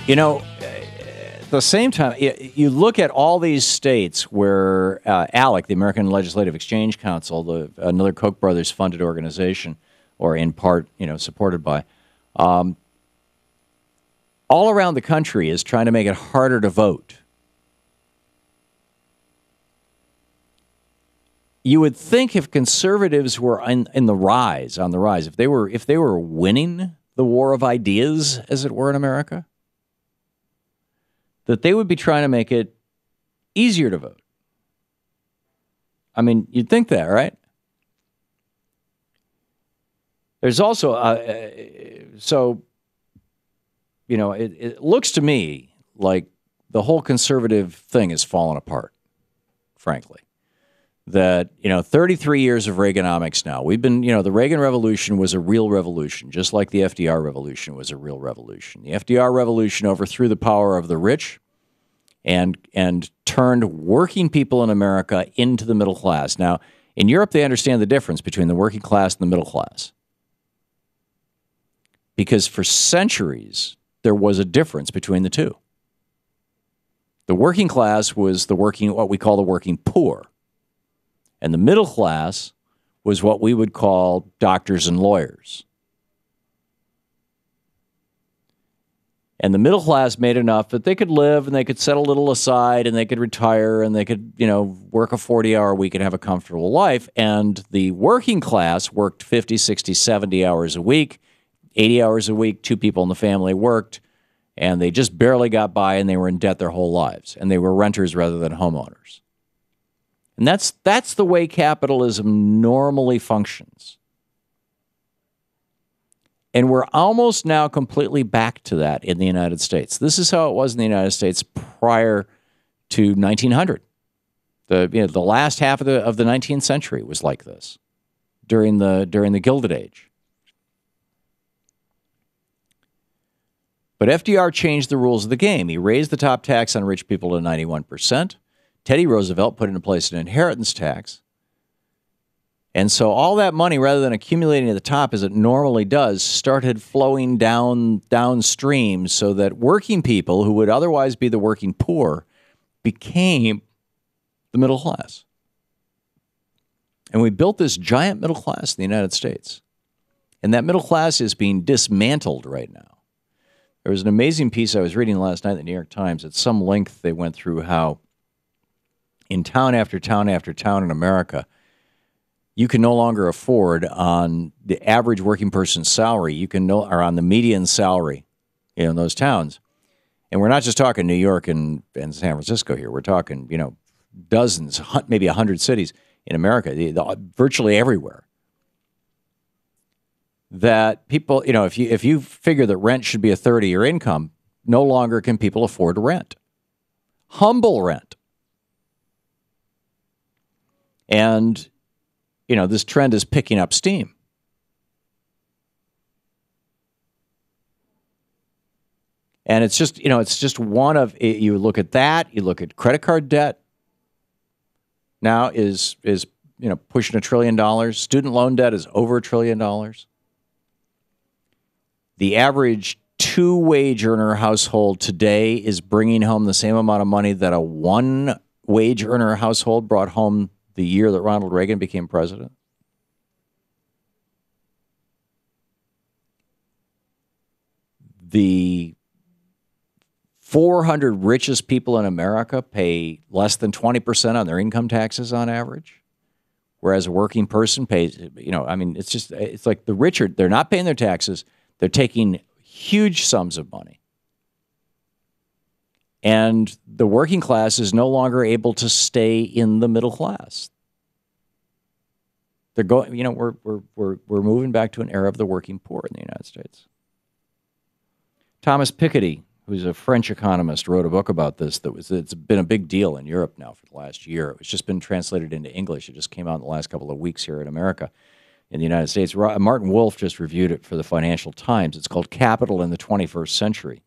You know, at the same time, you look at all these states where ALEC, the American Legislative Exchange Council, another Koch brothers funded organization, or in part, supported by, all around the country is trying to make it harder to vote. You would think if conservatives were on the rise, if they were winning the war of ideas, as it were, in America, that they would be trying to make it easier to vote. I mean, you'd think that, right? There's also, it looks to me like the whole conservative thing has fallen apart, frankly. That, 33 years of Reaganomics now. We've been, the Reagan Revolution was a real revolution, just like the FDR Revolution was a real revolution. The FDR Revolution overthrew the power of the rich and turned working people in America into the middle class. Now, in Europe, they understand the difference between the working class and the middle class. Because for centuries, there was a difference between the two. The working class was what we call the working poor. And the middle class was what we would call doctors and lawyers. And the middle class made enough that they could live and they could set a little aside and they could retire and they could, work a 40-hour week and have a comfortable life. And the working class worked 50, 60, 70 hours a week, 80 hours a week. Two people in the family worked, and they just barely got by, and they were in debt their whole lives. And they were renters rather than homeowners. And that's the way capitalism normally functions. And we're almost now completely back to that in the United States. This is how it was in the United States prior to 1900. The last half of the 19th century was like this during the Gilded Age. But FDR changed the rules of the game. He raised the top tax on rich people to 91%. Teddy Roosevelt put into place an inheritance tax. And so all that money, rather than accumulating at the top as it normally does, started flowing downstream so that working people who would otherwise be the working poor became the middle class. And we built this giant middle class in the United States. And that middle class is being dismantled right now. There was an amazing piece I was reading last night in the New York Times. At some length, they went through how in town after town after town in America, you can no longer afford on the average working person's salary, or on the median salary in those towns. And we're not just talking New York and San Francisco here. We're talking, dozens, maybe 100 cities in America, virtually everywhere. That people, if you figure that rent should be a third of your income, no longer can people afford rent. Humble rent. And, this trend is picking up steam. And it's just one of, you look at that, you look at credit card debt now is pushing $1 trillion. Student loan debt is over $1 trillion. The average two-wage earner household today is bringing home the same amount of money that a one-wage earner household brought home the year that Ronald Reagan became president. The 400 richest people in America pay less than 20% on their income taxes on average, whereas a working person pays, it's like the richer, they're not paying their taxes, they're taking huge sums of money. And the working class is no longer able to stay in the middle class. They're going, we're moving back to an era of the working poor in the United States. Thomas Piketty, who's a French economist, wrote a book about this it's been a big deal in Europe now for the last year. It's just been translated into English. It just came out in the last couple of weeks here in America, in the United States. Martin Wolf just reviewed it for the Financial Times. It's called Capital in the 21st Century.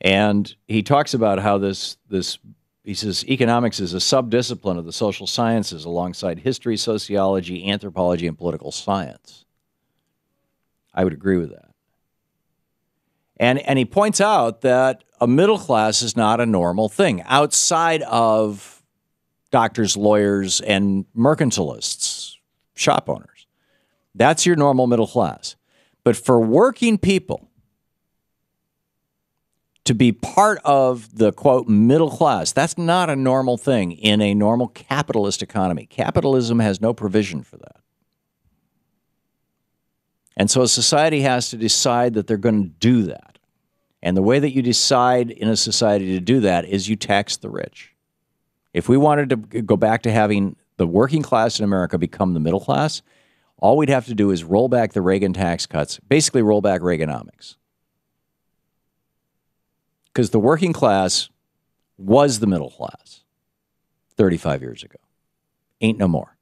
And he talks about how he says economics is a subdiscipline of the social sciences alongside history, sociology, anthropology, and political science. I would agree with that. And he points out that a middle class is not a normal thing outside of doctors, lawyers, and mercantilists, shop owners. That's your normal middle class. But for working people to be part of the, quote, middle class, that's not a normal thing in a normal capitalist economy. Capitalism has no provision for that. And so a society has to decide that they're going to do that. And the way that you decide in a society to do that is you tax the rich. If we wanted to go back to having the working class in America become the middle class, all we'd have to do is roll back the Reagan tax cuts, basically roll back Reaganomics. Because the working class was the middle class 35 years ago. Ain't no more.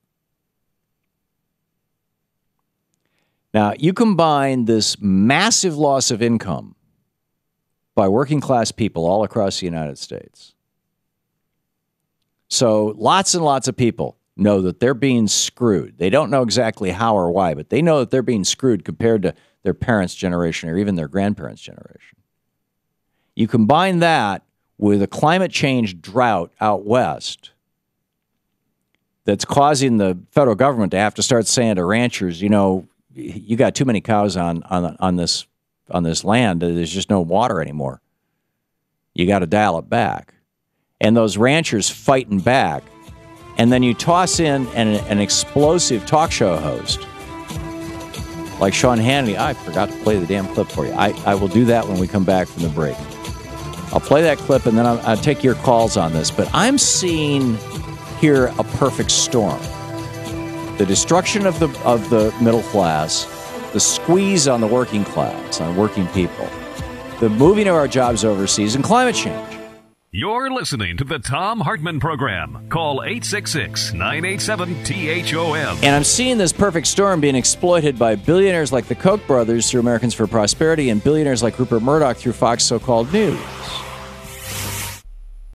Now, you combine this massive loss of income by working class people all across the United States. So lots and lots of people know that they're being screwed. They don't know exactly how or why, but they know that they're being screwed compared to their parents' generation or even their grandparents' generation. You combine that with a climate change drought out west that's causing the federal government to have to start saying to ranchers, you know, you got too many cows on this land. There's just no water anymore. You got to dial it back. And those ranchers fighting back. And then you toss in an explosive talk show host like Sean Hannity. I forgot to play the damn clip for you. I will do that when we come back from the break. I'll play that clip and then I'll take your calls on this. But I'm seeing here a perfect storm. The destruction of the middle class, the squeeze on the working class, on working people, the moving of our jobs overseas, and climate change. You're listening to the Thom Hartmann Program. Call 866-987-THOM. And I'm seeing this perfect storm being exploited by billionaires like the Koch brothers through Americans for Prosperity and billionaires like Rupert Murdoch through Fox so-called news.